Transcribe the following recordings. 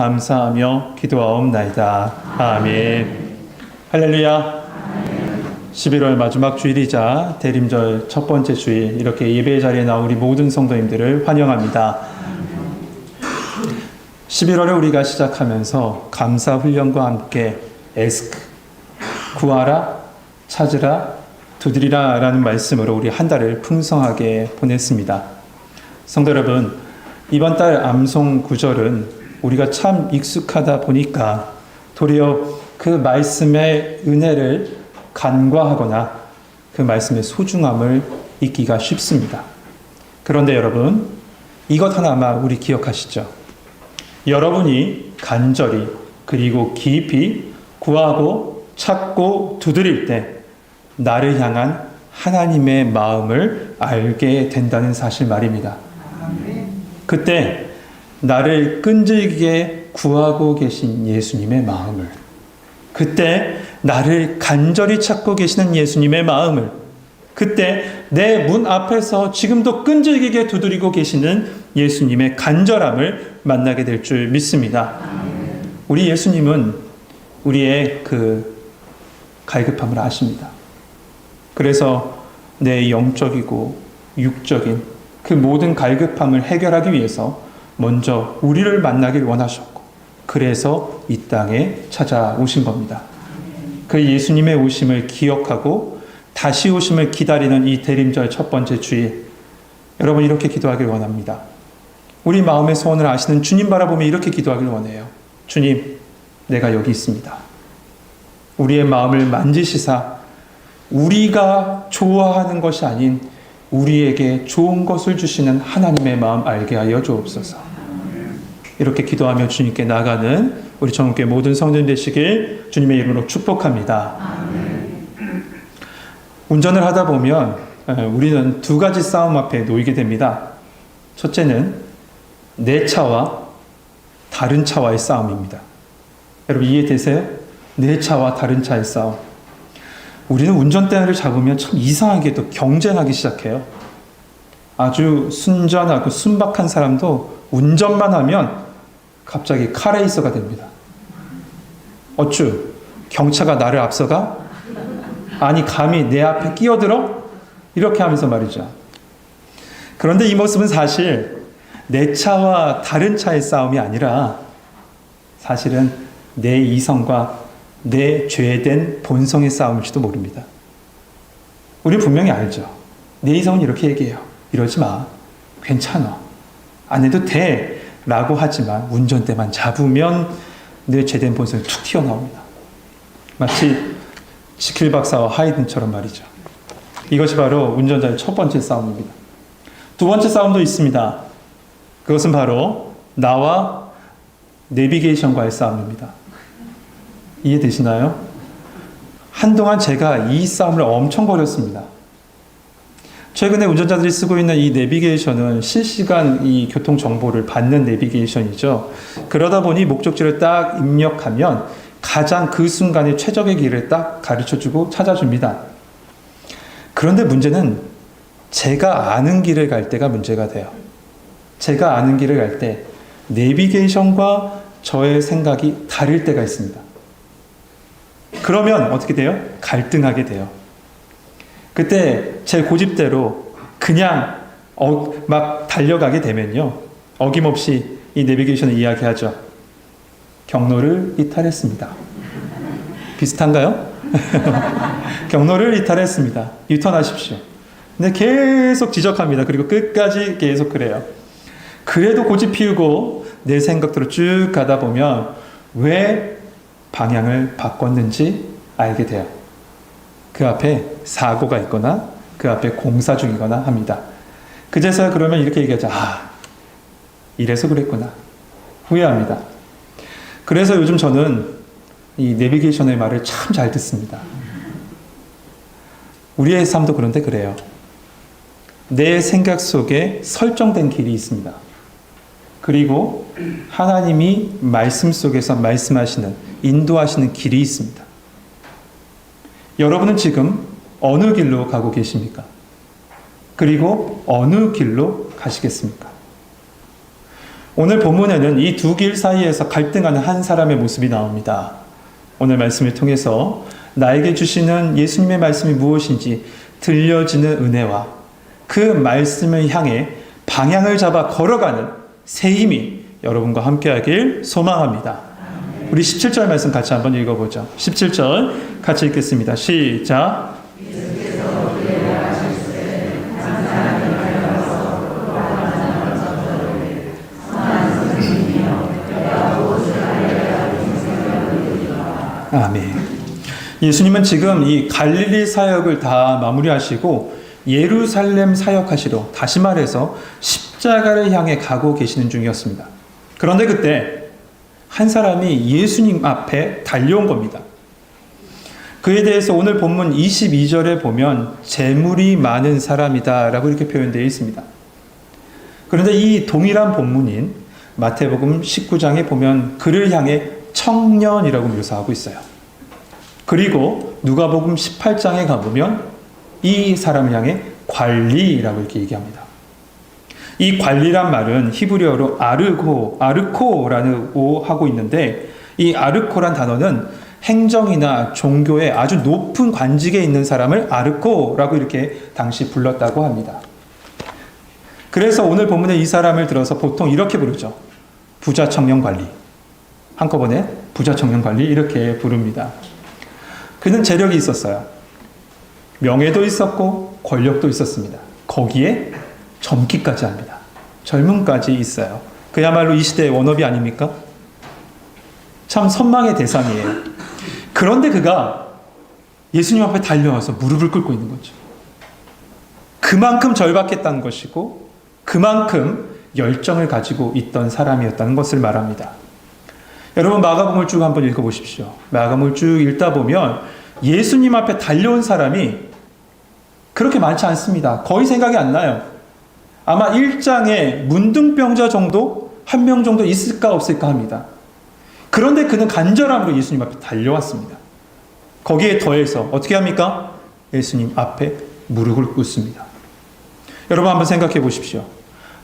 감사하며 기도하옵나이다. 아멘. 할렐루야. 11월 마지막 주일이자 대림절 첫 번째 주일, 이렇게 예배 자리에 나온 우리 모든 성도님들을 환영합니다. 11월에 우리가 시작하면서 감사 훈련과 함께 에스크, 구하라, 찾으라, 두드리라 라는 말씀으로 우리 한 달을 풍성하게 보냈습니다. 성도 여러분, 이번 달 암송 구절은 우리가 참 익숙하다 보니까 도리어 그 말씀의 은혜를 간과하거나 그 말씀의 소중함을 잊기가 쉽습니다. 그런데 여러분, 이것 하나만 우리 기억하시죠? 여러분이 간절히 그리고 깊이 구하고 찾고 두드릴 때 나를 향한 하나님의 마음을 알게 된다는 사실 말입니다. 그때 나를 끈질기게 구하고 계신 예수님의 마음을, 그때 나를 간절히 찾고 계시는 예수님의 마음을, 그때 내 문 앞에서 지금도 끈질기게 두드리고 계시는 예수님의 간절함을 만나게 될 줄 믿습니다. 우리 예수님은 우리의 그 갈급함을 아십니다. 그래서 내 영적이고 육적인 그 모든 갈급함을 해결하기 위해서 먼저 우리를 만나길 원하셨고, 그래서 이 땅에 찾아오신 겁니다. 그 예수님의 오심을 기억하고 다시 오심을 기다리는 이 대림절 첫 번째 주일, 여러분 이렇게 기도하길 원합니다. 우리 마음의 소원을 아시는 주님 바라보며 이렇게 기도하길 원해요. 주님, 내가 여기 있습니다. 우리의 마음을 만지시사 우리가 좋아하는 것이 아닌 우리에게 좋은 것을 주시는 하나님의 마음 알게 하여 주옵소서. 이렇게 기도하며 주님께 나가는 우리 전국의 모든 성도님 되시길 주님의 이름으로 축복합니다. 운전을 하다 보면 우리는 두 가지 싸움 앞에 놓이게 됩니다. 첫째는 내 차와 다른 차와의 싸움입니다. 여러분 이해되세요? 내 차와 다른 차의 싸움. 우리는 운전대를 잡으면 참 이상하게도 경쟁하기 시작해요. 아주 순전하고 순박한 사람도 운전만 하면 갑자기 카레이서가 됩니다. 어쭈? 경차가 나를 앞서가? 아니 감히 내 앞에 끼어들어? 이렇게 하면서 말이죠. 그런데 이 모습은 사실 내 차와 다른 차의 싸움이 아니라 사실은 내 이성과 내 죄된 본성의 싸움일지도 모릅니다. 우리는 분명히 알죠. 내 이성은 이렇게 얘기해요. 이러지 마. 괜찮아. 안 해도 돼. 라고 하지만 운전대만 잡으면 내 죄된 본성이 툭 튀어나옵니다. 마치 지킬 박사와 하이든처럼 말이죠. 이것이 바로 운전자의 첫 번째 싸움입니다. 두 번째 싸움도 있습니다. 그것은 바로 나와 내비게이션과의 싸움입니다. 이해되시나요? 한동안 제가 이 싸움을 엄청 벌였습니다. 최근에 운전자들이 쓰고 있는 이 내비게이션은 실시간 이 교통 정보를 받는 내비게이션이죠. 그러다 보니 목적지를 딱 입력하면 가장 그 순간의 최적의 길을 딱 가르쳐주고 찾아줍니다. 그런데 문제는 제가 아는 길을 갈 때가 문제가 돼요. 제가 아는 길을 갈 때 내비게이션과 저의 생각이 다를 때가 있습니다. 그러면 어떻게 돼요? 갈등하게 돼요. 그때 제 고집대로 그냥 막 달려가게 되면요, 어김없이 이 내비게이션을 이야기하죠. 경로를 이탈했습니다. 비슷한가요? 경로를 이탈했습니다. 유턴하십시오. 근데 계속 지적합니다. 그리고 끝까지 계속 그래요. 그래도 고집 피우고 내 생각대로 쭉 가다 보면 왜 방향을 바꿨는지 알게 돼요. 그 앞에 사고가 있거나 그 앞에 공사 중이거나 합니다. 그제서야 그러면 이렇게 얘기하죠. 아, 이래서 그랬구나. 후회합니다. 그래서 요즘 저는 이 내비게이션의 말을 참 잘 듣습니다. 우리의 삶도 그런데 그래요. 내 생각 속에 설정된 길이 있습니다. 그리고 하나님이 말씀 속에서 말씀하시는, 인도하시는 길이 있습니다. 여러분은 지금 어느 길로 가고 계십니까? 그리고 어느 길로 가시겠습니까? 오늘 본문에는 이 두 길 사이에서 갈등하는 한 사람의 모습이 나옵니다. 오늘 말씀을 통해서 나에게 주시는 예수님의 말씀이 무엇인지 들려지는 은혜와 그 말씀을 향해 방향을 잡아 걸어가는 새 힘이 여러분과 함께하길 소망합니다. 우리 17절 말씀 같이 한번 읽어보죠. 17절 같이 읽겠습니다. 시작. 아멘. 예수님은 지금 이 갈릴리 사역을 다 마무리하시고 예루살렘 사역하시러, 다시 말해서 십자가를 향해 가고 계시는 중이었습니다. 그런데 그때 한 사람이 예수님 앞에 달려온 겁니다. 그에 대해서 오늘 본문 22절에 보면 재물이 많은 사람이다 라고 이렇게 표현되어 있습니다. 그런데 이 동일한 본문인 마태복음 19장에 보면 그를 향해 청년이라고 묘사하고 있어요. 그리고 누가복음 18장에 가보면 이 사람을 향해 관리라고 이렇게 얘기합니다. 이 관리란 말은 히브리어로 아르코라고 하고 있는데, 이 아르코란 단어는 행정이나 종교의 아주 높은 관직에 있는 사람을 아르코라고 이렇게 당시 불렀다고 합니다. 그래서 오늘 본문에 이 사람을 들어서 보통 이렇게 부르죠. 부자 청년 관리. 한꺼번에 부자 청년 관리 이렇게 부릅니다. 그는 재력이 있었어요. 명예도 있었고 권력도 있었습니다. 거기에 젊기까지 합니다. 젊음까지 있어요. 그야말로 이 시대의 워너비 아닙니까? 참 선망의 대상이에요. 그런데 그가 예수님 앞에 달려와서 무릎을 꿇고 있는 거죠. 그만큼 절박했다는 것이고 그만큼 열정을 가지고 있던 사람이었다는 것을 말합니다. 여러분, 마가복음을 쭉 한번 읽어보십시오. 마가복음을 쭉 읽다 보면 예수님 앞에 달려온 사람이 그렇게 많지 않습니다. 거의 생각이 안 나요. 아마 1장에 문둥병자 정도, 한 명 정도 있을까 없을까 합니다. 그런데 그는 간절함으로 예수님 앞에 달려왔습니다. 거기에 더해서 어떻게 합니까? 예수님 앞에 무릎을 꿇습니다. 여러분 한번 생각해 보십시오.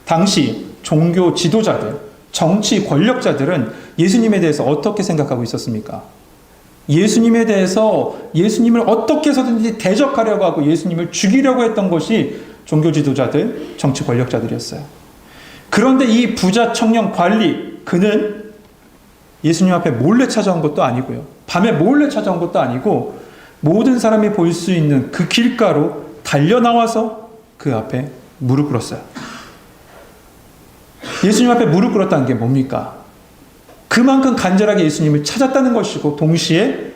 당시 종교 지도자들, 정치 권력자들은 예수님에 대해서 어떻게 생각하고 있었습니까? 예수님에 대해서 예수님을 어떻게 해서든지 대적하려고 하고 예수님을 죽이려고 했던 것이 종교 지도자들, 정치 권력자들이었어요. 그런데 이 부자 청년 관리, 그는 예수님 앞에 몰래 찾아온 것도 아니고요. 밤에 몰래 찾아온 것도 아니고 모든 사람이 볼 수 있는 그 길가로 달려나와서 그 앞에 무릎 꿇었어요. 예수님 앞에 무릎 꿇었다는 게 뭡니까? 그만큼 간절하게 예수님을 찾았다는 것이고 동시에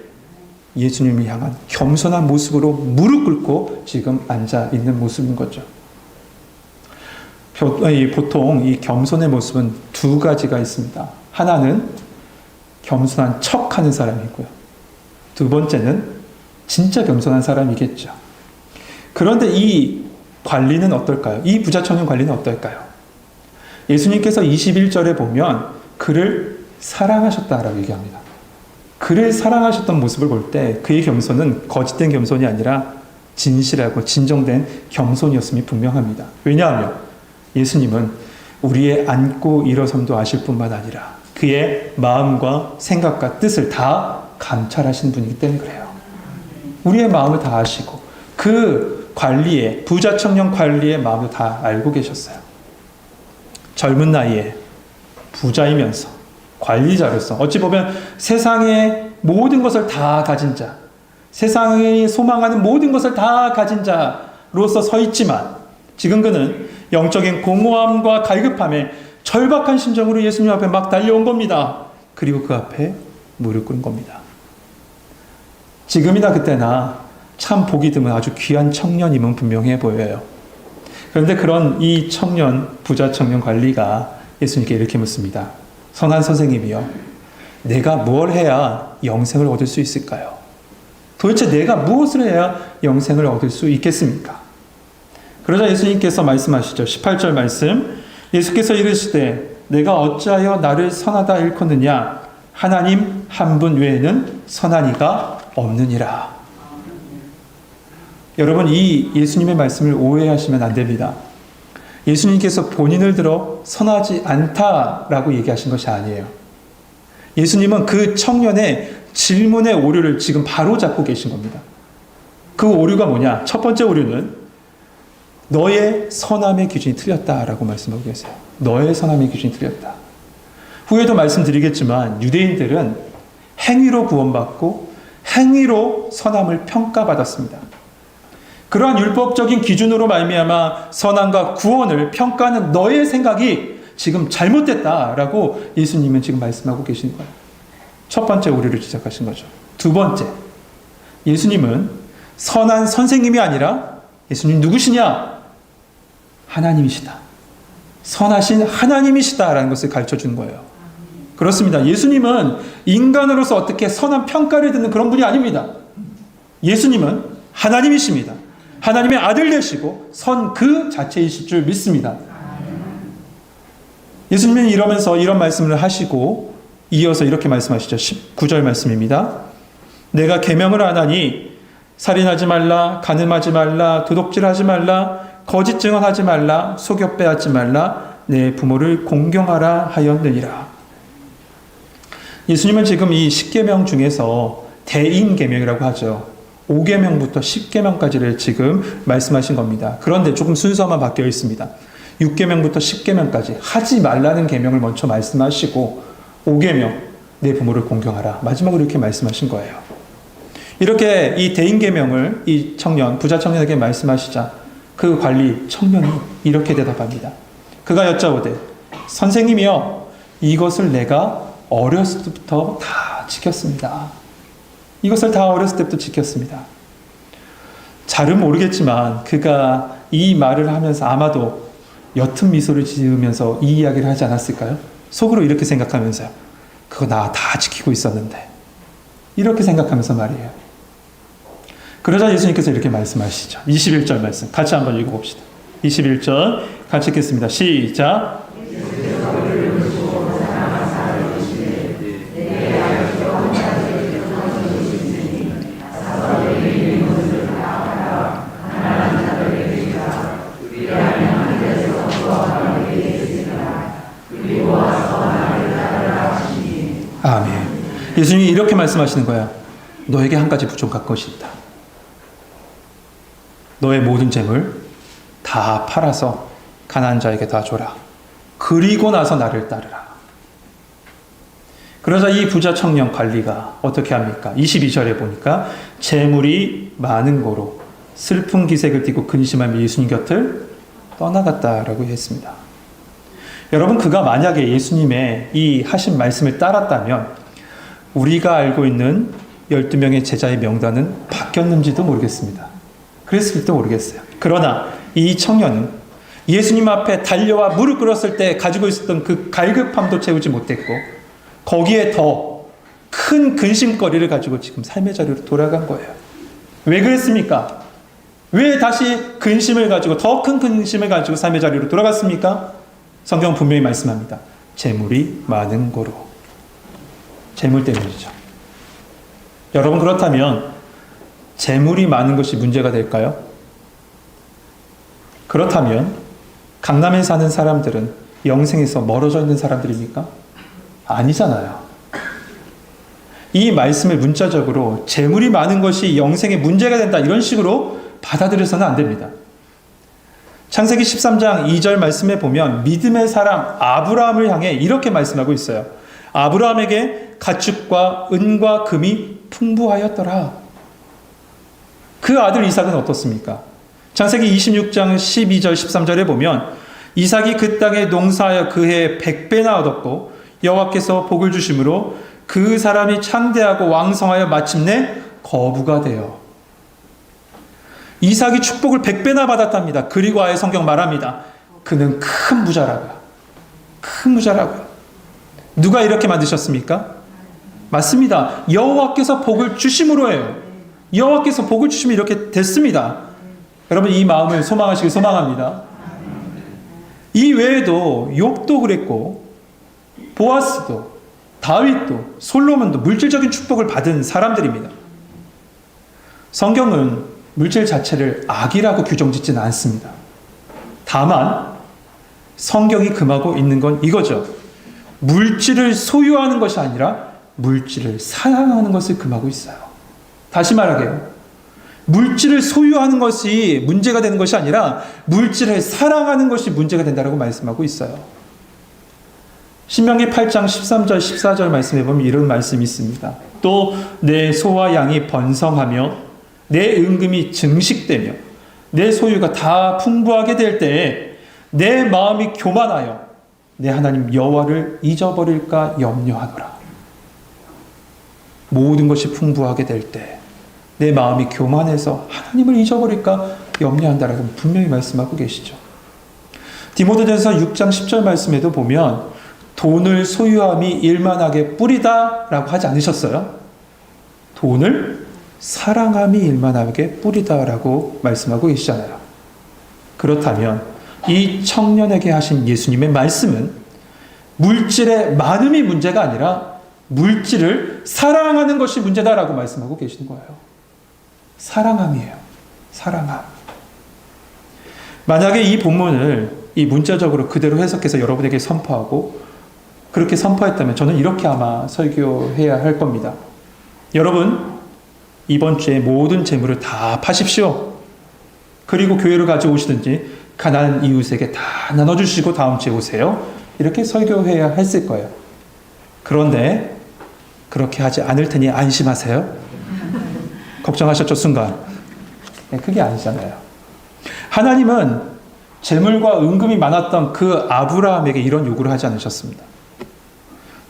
예수님을 향한 겸손한 모습으로 무릎 꿇고 지금 앉아 있는 모습인 거죠. 보통 이 겸손의 모습은 두 가지가 있습니다. 하나는 겸손한 척하는 사람이고요. 두 번째는 진짜 겸손한 사람이겠죠. 그런데 이 관리는 어떨까요? 이 부자 청년 관리는 어떨까요? 예수님께서 21절에 보면 그를 사랑하셨다라고 얘기합니다. 그를 사랑하셨던 모습을 볼 때 그의 겸손은 거짓된 겸손이 아니라 진실하고 진정된 겸손이었음이 분명합니다. 왜냐하면 예수님은 우리의 앉고 일어섬도 아실 뿐만 아니라 그의 마음과 생각과 뜻을 다 감찰하시는 분이기 때문에 그래요. 우리의 마음을 다 아시고 그 관리의, 부자 청년 관리의 마음을 다 알고 계셨어요. 젊은 나이에 부자이면서 관리자로서 어찌 보면 세상의 모든 것을 다 가진 자, 세상이 소망하는 모든 것을 다 가진 자로서 서 있지만 지금 그는 영적인 공허함과 갈급함에 절박한 심정으로 예수님 앞에 막 달려온 겁니다. 그리고 그 앞에 무릎 꿇은 겁니다. 지금이나 그때나 참 보기 드문 아주 귀한 청년임은 분명해 보여요. 그런데 그런 이 청년, 부자 청년 관리가 예수님께 이렇게 묻습니다. 선한 선생님이요, 내가 뭘 해야 영생을 얻을 수 있을까요? 도대체 내가 무엇을 해야 영생을 얻을 수 있겠습니까? 그러자 예수님께서 말씀하시죠. 18절 말씀. 예수께서 이르시되 내가 어찌하여 나를 선하다 일컫느냐? 하나님 한 분 외에는 선한 이가 없느니라. 여러분, 이 예수님의 말씀을 오해하시면 안 됩니다. 예수님께서 본인을 들어 선하지 않다라고 얘기하신 것이 아니에요. 예수님은 그 청년의 질문의 오류를 지금 바로 잡고 계신 겁니다. 그 오류가 뭐냐? 첫 번째 오류는 너의 선함의 기준이 틀렸다라고 말씀하고 계세요. 너의 선함의 기준이 틀렸다. 후에도 말씀드리겠지만 유대인들은 행위로 구원받고 행위로 선함을 평가받았습니다. 그러한 율법적인 기준으로 말미암아 선함과 구원을 평가하는 너의 생각이 지금 잘못됐다라고 예수님은 지금 말씀하고 계시는 거예요. 첫 번째 오류를 지적하신 거죠. 두 번째, 예수님은 선한 선생님이 아니라 예수님 누구시냐? 하나님이시다. 선하신 하나님이시다라는 것을 가르쳐 주는 거예요. 그렇습니다. 예수님은 인간으로서 어떻게 선한 평가를 듣는 그런 분이 아닙니다. 예수님은 하나님이십니다. 하나님의 아들 되시고 선 그 자체이실 줄 믿습니다. 예수님은 이러면서 이런 말씀을 하시고 이어서 이렇게 말씀하시죠. 19절 말씀입니다. 내가 계명을 안 하니 살인하지 말라, 간음하지 말라, 도둑질하지 말라, 거짓 증언하지 말라, 속여 빼앗지 말라, 내 부모를 공경하라 하였느니라. 예수님은 지금 이 10계명 중에서 대인계명이라고 하죠. 5계명부터 10계명까지를 지금 말씀하신 겁니다. 그런데 조금 순서만 바뀌어 있습니다. 6계명부터 10계명까지 하지 말라는 계명을 먼저 말씀하시고 5계명 내 부모를 공경하라 마지막으로 이렇게 말씀하신 거예요. 이렇게 이 대인계명을 이 청년, 부자 청년에게 말씀하시자 그 관리 청년이 이렇게 대답합니다. 그가 여짜오되 선생님이여 이것을 내가 어렸을 때부터 다 지켰습니다. 이것을 다 어렸을 때부터 지켰습니다. 잘은 모르겠지만 그가 이 말을 하면서 아마도 옅은 미소를 지으면서 이 이야기를 하지 않았을까요? 속으로 이렇게 생각하면서요. 그거 나 다 지키고 있었는데. 이렇게 생각하면서 말이에요. 그러자 예수님께서 이렇게 말씀하시죠. 21절 말씀 같이 한번 읽어봅시다. 21절 같이 읽겠습니다. 시작. 아멘. 예수님이 이렇게 말씀하시는 거야. 너에게 한 가지 부족한 것이 있다. 너의 모든 재물 다 팔아서 가난한 자에게 다 줘라. 그리고 나서 나를 따르라. 그러자 이 부자 청년 관리가 어떻게 합니까? 22절에 보니까 재물이 많은 고로 슬픈 기색을 띠고 근심하며 예수님 곁을 떠나갔다라고 했습니다. 여러분, 그가 만약에 예수님의 이 하신 말씀을 따랐다면 우리가 알고 있는 12명의 제자의 명단은 바뀌었는지도 모르겠습니다. 그랬을지도 모르겠어요. 그러나 이 청년은 예수님 앞에 달려와 무릎 꿇었을 때 가지고 있었던 그 갈급함도 채우지 못했고 거기에 더 큰 근심거리를 가지고 지금 삶의 자리로 돌아간 거예요. 왜 그랬습니까? 왜 다시 근심을 가지고 더 큰 근심을 가지고 삶의 자리로 돌아갔습니까? 성경은 분명히 말씀합니다. 재물이 많은 고로. 재물 때문이죠. 여러분, 그렇다면 재물이 많은 것이 문제가 될까요? 그렇다면 강남에 사는 사람들은 영생에서 멀어져 있는 사람들입니까? 아니잖아요. 이 말씀을 문자적으로 재물이 많은 것이 영생에 문제가 된다 이런 식으로 받아들여서는 안 됩니다. 창세기 13장 2절 말씀에 보면 믿음의 사람 아브라함을 향해 이렇게 말씀하고 있어요. 아브라함에게 가축과 은과 금이 풍부하였더라. 그 아들 이삭은 어떻습니까? 창세기 26장 12절 13절에 보면 이삭이 그 땅에 농사하여 그 해에 100배나 얻었고 여호와께서 복을 주심으로 그 사람이 창대하고 왕성하여 마침내 거부가 되어. 이삭이 축복을 100배나 받았답니다. 그리고 아예 성경 말합니다. 그는 큰 부자라고요. 큰 부자라고요. 누가 이렇게 만드셨습니까? 맞습니다. 여호와께서 복을 주심으로예요. 여호와께서 복을 주시면 이렇게 됐습니다. 여러분, 이 마음을 소망하시길 소망합니다. 이 외에도 욥도 그랬고 보아스도 다윗도 솔로몬도 물질적인 축복을 받은 사람들입니다. 성경은 물질 자체를 악이라고 규정짓지는 않습니다. 다만 성경이 금하고 있는 건 이거죠. 물질을 소유하는 것이 아니라 물질을 사랑하는 것을 금하고 있어요. 다시 말하게요. 물질을 소유하는 것이 문제가 되는 것이 아니라 물질을 사랑하는 것이 문제가 된다고 말씀하고 있어요. 신명기 8장 13절 14절 말씀해 보면 이런 말씀이 있습니다. 또 내 소와 양이 번성하며 내 은금이 증식되며 내 소유가 다 풍부하게 될 때에 내 마음이 교만하여 내 하나님 여호와를 잊어버릴까 염려하노라. 모든 것이 풍부하게 될 때 내 마음이 교만해서 하나님을 잊어버릴까 염려한다라고 분명히 말씀하고 계시죠. 디모데전서 6장 10절 말씀에도 보면 돈을 소유함이 일만하게 뿌리다 라고 하지 않으셨어요? 돈을 사랑함이 일만하게 뿌리다 라고 말씀하고 계시잖아요. 그렇다면 이 청년에게 하신 예수님의 말씀은 물질의 많음이 문제가 아니라 물질을 사랑하는 것이 문제다라고 말씀하고 계시는 거예요. 사랑함이에요. 사랑함. 만약에 이 본문을 이 문자적으로 그대로 해석해서 여러분에게 선포하고 그렇게 선포했다면 저는 이렇게 아마 설교해야 할 겁니다. 여러분, 이번 주에 모든 재물을 다 파십시오. 그리고 교회로 가져오시든지 가난한 이웃에게 다 나눠주시고 다음 주에 오세요. 이렇게 설교해야 했을 거예요. 그런데 그렇게 하지 않을 테니 안심하세요. 걱정하셨죠, 순간. 네, 그게 아니잖아요. 하나님은 재물과 은금이 많았던 그 아브라함에게 이런 요구를 하지 않으셨습니다.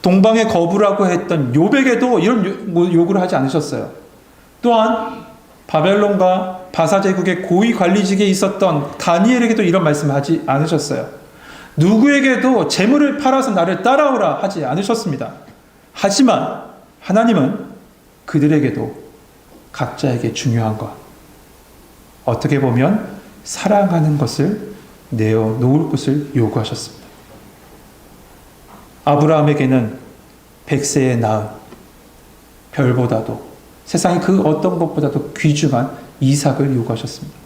동방의 거부라고 했던 욥에게도 이런 요구를 하지 않으셨어요. 또한 바벨론과 바사제국의 고위 관리직에 있었던 다니엘에게도 이런 말씀을 하지 않으셨어요. 누구에게도 재물을 팔아서 나를 따라오라 하지 않으셨습니다. 하지만 하나님은 그들에게도 각자에게 중요한 것, 어떻게 보면 사랑하는 것을 내어놓을 것을 요구하셨습니다. 아브라함에게는 백세의 나음, 별보다도 세상의 그 어떤 것보다도 귀중한 이삭을 요구하셨습니다.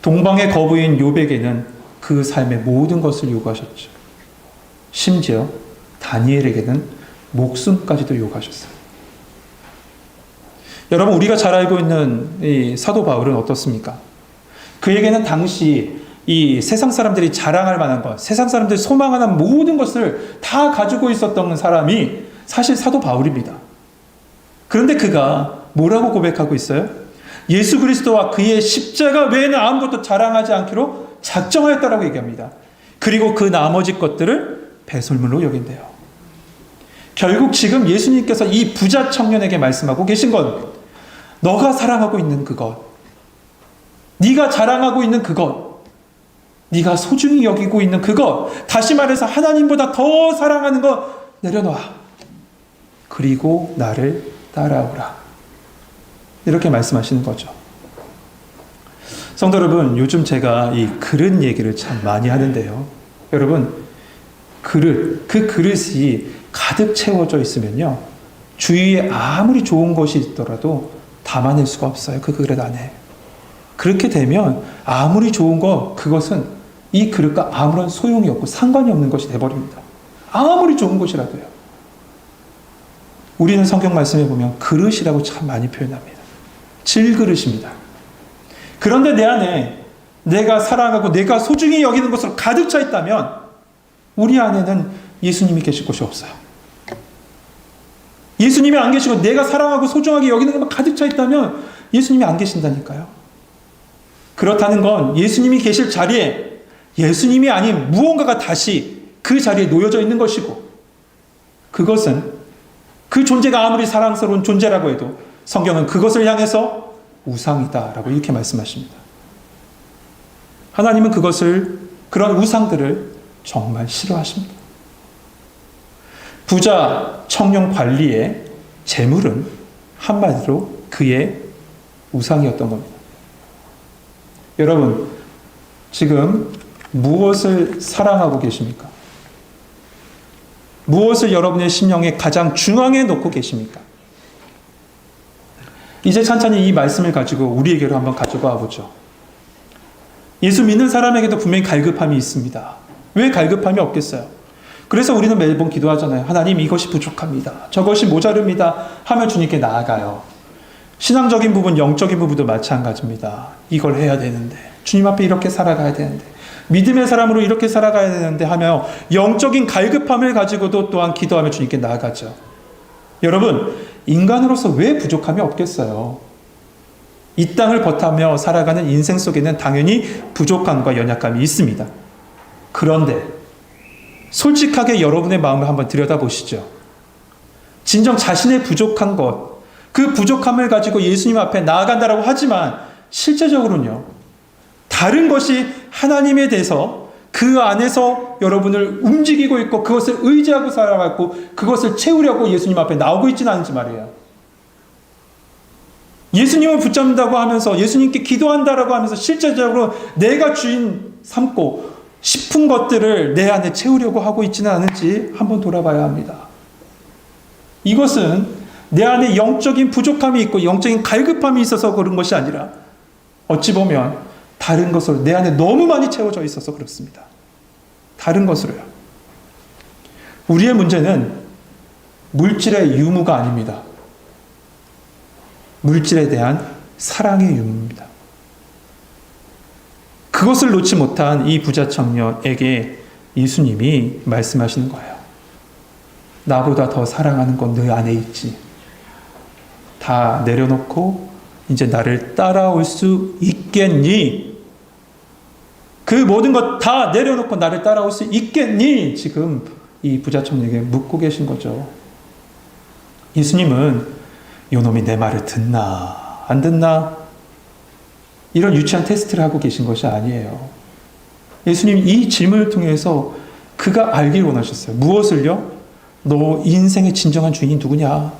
동방의 거부인 욥에게는 그 삶의 모든 것을 요구하셨죠. 심지어 다니엘에게는 목숨까지도 요구하셨어요. 여러분, 우리가 잘 알고 있는 이 사도 바울은 어떻습니까? 그에게는 당시 이 세상 사람들이 자랑할 만한 것, 세상 사람들이 소망하는 모든 것을 다 가지고 있었던 사람이 사실 사도 바울입니다. 그런데 그가 뭐라고 고백하고 있어요? 예수 그리스도와 그의 십자가 외에는 아무것도 자랑하지 않기로 작정하였다라고 얘기합니다. 그리고 그 나머지 것들을 배설물로 여긴대요. 결국 지금 예수님께서 이 부자 청년에게 말씀하고 계신 건 너가 사랑하고 있는 그것, 네가 자랑하고 있는 그것, 네가 소중히 여기고 있는 그것, 다시 말해서 하나님보다 더 사랑하는 것 내려놔. 그리고 나를 따라오라. 이렇게 말씀하시는 거죠. 성도 여러분, 요즘 제가 이 그릇 얘기를 참 많이 하는데요. 여러분, 그 그릇이 가득 채워져 있으면요, 주위에 아무리 좋은 것이 있더라도 담아낼 수가 없어요. 그 그릇 안에. 그렇게 되면 아무리 좋은 거, 그것은 이 그릇과 아무런 소용이 없고 상관이 없는 것이 돼버립니다. 아무리 좋은 것이라도요. 우리는 성경 말씀에 보면 그릇이라고 참 많이 표현합니다. 질그릇입니다. 그런데 내 안에 내가 사랑하고 내가 소중히 여기는 것으로 가득 차 있다면 우리 안에는 예수님이 계실 곳이 없어요. 예수님이 안 계시고 내가 사랑하고 소중하게 여기는 것만 가득 차 있다면 예수님이 안 계신다니까요. 그렇다는 건 예수님이 계실 자리에 예수님이 아닌 무언가가 다시 그 자리에 놓여져 있는 것이고, 그것은 그 존재가 아무리 사랑스러운 존재라고 해도 성경은 그것을 향해서 우상이다라고 이렇게 말씀하십니다. 하나님은 그런 우상들을 정말 싫어하십니다. 부자 청년 관리의 재물은 한마디로 그의 우상이었던 겁니다. 여러분, 지금 무엇을 사랑하고 계십니까? 무엇을 여러분의 심령의 가장 중앙에 놓고 계십니까? 이제 천천히 이 말씀을 가지고 우리에게로 한번 가져가 보죠. 예수 믿는 사람에게도 분명히 갈급함이 있습니다. 왜 갈급함이 없겠어요? 그래서 우리는 매번 기도하잖아요. 하나님, 이것이 부족합니다. 저것이 모자릅니다. 하며 주님께 나아가요. 신앙적인 부분, 영적인 부분도 마찬가지입니다. 이걸 해야 되는데, 주님 앞에 이렇게 살아가야 되는데, 믿음의 사람으로 이렇게 살아가야 되는데 하며 영적인 갈급함을 가지고도 또한 기도하며 주님께 나아가죠. 여러분, 인간으로서 왜 부족함이 없겠어요? 이 땅을 버타며 살아가는 인생 속에는 당연히 부족함과 연약함이 있습니다. 그런데 솔직하게 여러분의 마음을 한번 들여다보시죠. 진정 자신의 부족한 것, 그 부족함을 가지고 예수님 앞에 나아간다라고 하지만 실제적으로는요, 다른 것이 하나님에 대해서 그 안에서 여러분을 움직이고 있고 그것을 의지하고 살아가고 그것을 채우려고 예수님 앞에 나오고 있지는 않은지 말이에요. 예수님을 붙잡는다고 하면서 예수님께 기도한다라고 하면서 실제적으로 내가 주인 삼고 싶은 것들을 내 안에 채우려고 하고 있지는 않은지 한번 돌아봐야 합니다. 이것은 내 안에 영적인 부족함이 있고 영적인 갈급함이 있어서 그런 것이 아니라 어찌 보면 다른 것으로 내 안에 너무 많이 채워져 있어서 그렇습니다. 다른 것으로요. 우리의 문제는 물질의 유무가 아닙니다. 물질에 대한 사랑의 유무입니다. 그것을 놓지 못한 이 부자 청년에게 예수님이 말씀하시는 거예요. 나보다 더 사랑하는 건 너 안에 있지. 다 내려놓고 이제 나를 따라올 수 있겠니? 그 모든 것 다 내려놓고 나를 따라올 수 있겠니? 지금 이 부자 청년에게 묻고 계신 거죠. 예수님은 요놈이 내 말을 듣나 안 듣나 이런 유치한 테스트를 하고 계신 것이 아니에요. 예수님 이 질문을 통해서 그가 알길 원하셨어요. 무엇을요? 너 인생의 진정한 주인이 누구냐?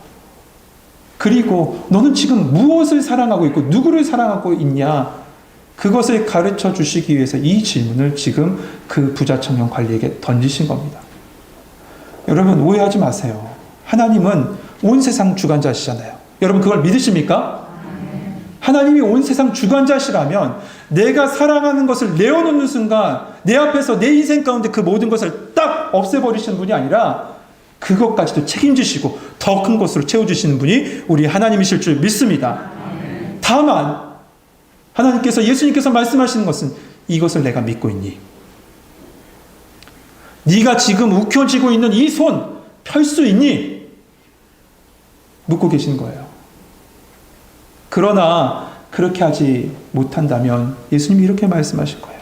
그리고 너는 지금 무엇을 사랑하고 있고 누구를 사랑하고 있냐? 그것을 가르쳐 주시기 위해서 이 질문을 지금 그 부자 청년 관리에게 던지신 겁니다. 여러분 오해하지 마세요. 하나님은 온 세상 주관자시잖아요. 여러분 그걸 믿으십니까? 하나님이 온 세상 주관자시라면 내가 사랑하는 것을 내어놓는 순간 내 앞에서 내 인생 가운데 그 모든 것을 딱 없애버리시는 분이 아니라 그것까지도 책임지시고 더 큰 것으로 채워주시는 분이 우리 하나님이실 줄 믿습니다. 다만 하나님께서 예수님께서 말씀하시는 것은 이것을 내가 믿고 있니? 네가 지금 움켜쥐고 있는 이 손 펼 수 있니? 묻고 계신 거예요. 그러나 그렇게 하지 못한다면 예수님이 이렇게 말씀하실 거예요.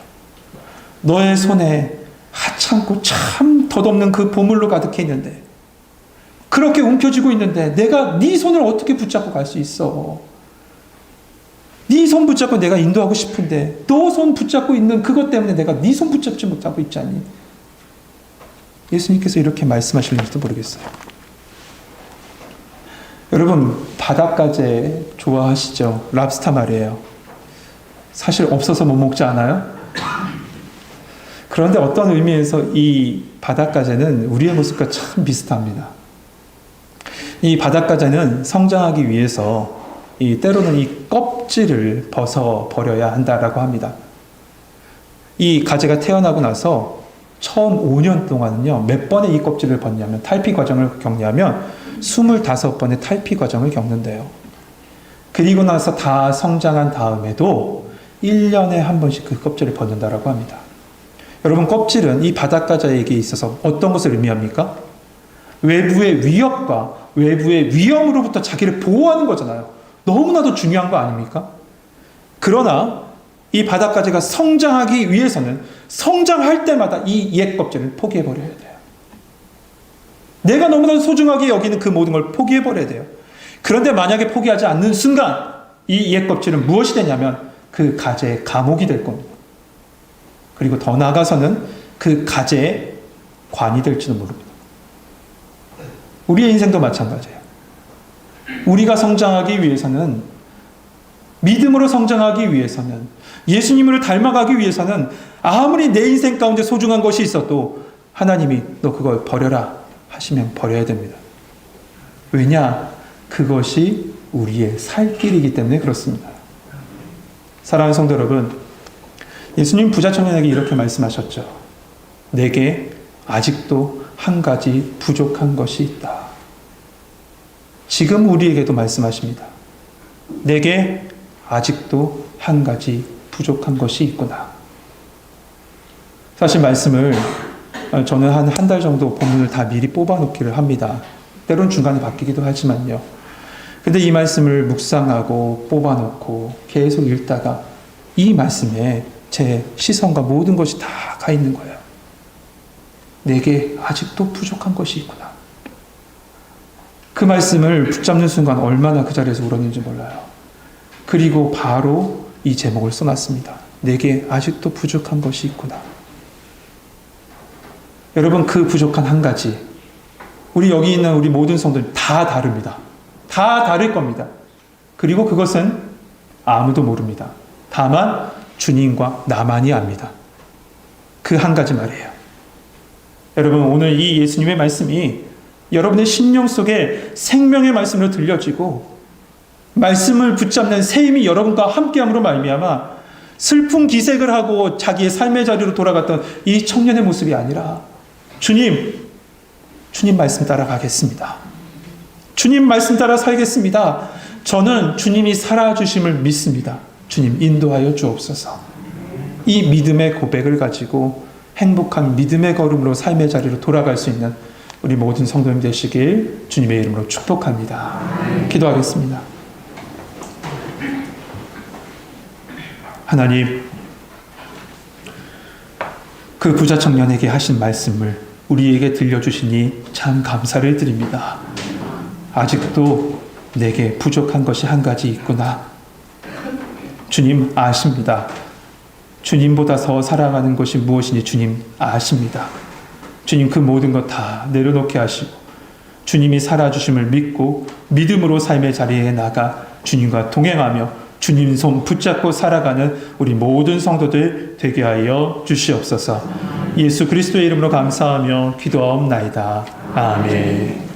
너의 손에 하찮고 참 덧없는 그 보물로 가득해 있는데 그렇게 움켜쥐고 있는데 내가 네 손을 어떻게 붙잡고 갈 수 있어? 네 손 붙잡고 내가 인도하고 싶은데 너 손 붙잡고 있는 그것 때문에 내가 네 손 붙잡지 못하고 있지 않니? 예수님께서 이렇게 말씀하실지도 모르겠어요. 여러분 바닷가재 좋아하시죠? 랍스타 말이에요. 사실 없어서 못 먹지 않아요? 그런데 어떤 의미에서 이 바닷가재는 우리의 모습과 참 비슷합니다. 이 바닷가재는 성장하기 위해서 때로는 이 껍질을 벗어버려야 한다라고 합니다. 이 가재가 태어나고 나서 처음 5년 동안은요, 몇 번의 이 껍질을 벗냐면, 탈피 과정을 겪냐면, 25번의 탈피 과정을 겪는데요. 그리고 나서 다 성장한 다음에도 1년에 한 번씩 그 껍질을 벗는다라고 합니다. 여러분, 껍질은 이 바닷가재에게 있어서 어떤 것을 의미합니까? 외부의 위협과 외부의 위험으로부터 자기를 보호하는 거잖아요. 너무나도 중요한 거 아닙니까? 그러나 이 바닷가재가 성장하기 위해서는 성장할 때마다 이 옛 껍질을 포기해버려야 돼요. 내가 너무나도 소중하게 여기는 그 모든 걸 포기해버려야 돼요. 그런데 만약에 포기하지 않는 순간 이 옛 껍질은 무엇이 되냐면 그 가재의 감옥이 될 겁니다. 그리고 더 나아가서는 그 가재의 관이 될지도 모릅니다. 우리의 인생도 마찬가지예요. 우리가 성장하기 위해서는, 믿음으로 성장하기 위해서는, 예수님을 닮아가기 위해서는 아무리 내 인생 가운데 소중한 것이 있어도 하나님이 너 그걸 버려라 하시면 버려야 됩니다. 왜냐? 그것이 우리의 살 길이기 때문에 그렇습니다. 사랑하는 성도 여러분, 예수님 부자 청년에게 이렇게 말씀하셨죠. 내게 아직도 한 가지 부족한 것이 있다. 지금 우리에게도 말씀하십니다. 내게 아직도 한 가지 부족한 것이 있구나. 사실 말씀을 저는 한 달 정도 본문을 다 미리 뽑아놓기를 합니다. 때론 중간에 바뀌기도 하지만요. 근데 이 말씀을 묵상하고 뽑아놓고 계속 읽다가 이 말씀에 제 시선과 모든 것이 다 가 있는 거예요. 내게 아직도 부족한 것이 있구나. 그 말씀을 붙잡는 순간 얼마나 그 자리에서 울었는지 몰라요. 그리고 바로 이 제목을 써놨습니다. 내게 아직도 부족한 것이 있구나. 여러분, 그 부족한 한 가지, 우리 여기 있는 우리 모든 성도들 다 다릅니다. 다 다를 겁니다. 그리고 그것은 아무도 모릅니다. 다만 주님과 나만이 압니다. 그 한 가지 말이에요. 여러분, 오늘 이 예수님의 말씀이 여러분의 심령 속에 생명의 말씀으로 들려지고 말씀을 붙잡는 새 힘이 여러분과 함께함으로 말미암아 슬픈 기색을 하고 자기의 삶의 자리로 돌아갔던 이 청년의 모습이 아니라 주님 말씀 따라 가겠습니다. 주님 말씀 따라 살겠습니다. 저는 주님이 살아주심을 믿습니다. 주님 인도하여 주옵소서. 이 믿음의 고백을 가지고 행복한 믿음의 걸음으로 삶의 자리로 돌아갈 수 있는 우리 모든 성도님 되시길 주님의 이름으로 축복합니다. 기도하겠습니다. 하나님, 그 부자 청년에게 하신 말씀을 우리에게 들려주시니 참 감사를 드립니다. 아직도 내게 부족한 것이 한 가지 있구나. 주님 아십니다. 주님보다 더 사랑하는 것이 무엇인지 주님 아십니다. 주님 그 모든 것 다 내려놓게 하시고 주님이 살아주심을 믿고 믿음으로 삶의 자리에 나가 주님과 동행하며 주님 손 붙잡고 살아가는 우리 모든 성도들 되게 하여 주시옵소서. 예수 그리스도의 이름으로 감사하며 기도하옵나이다. 아멘.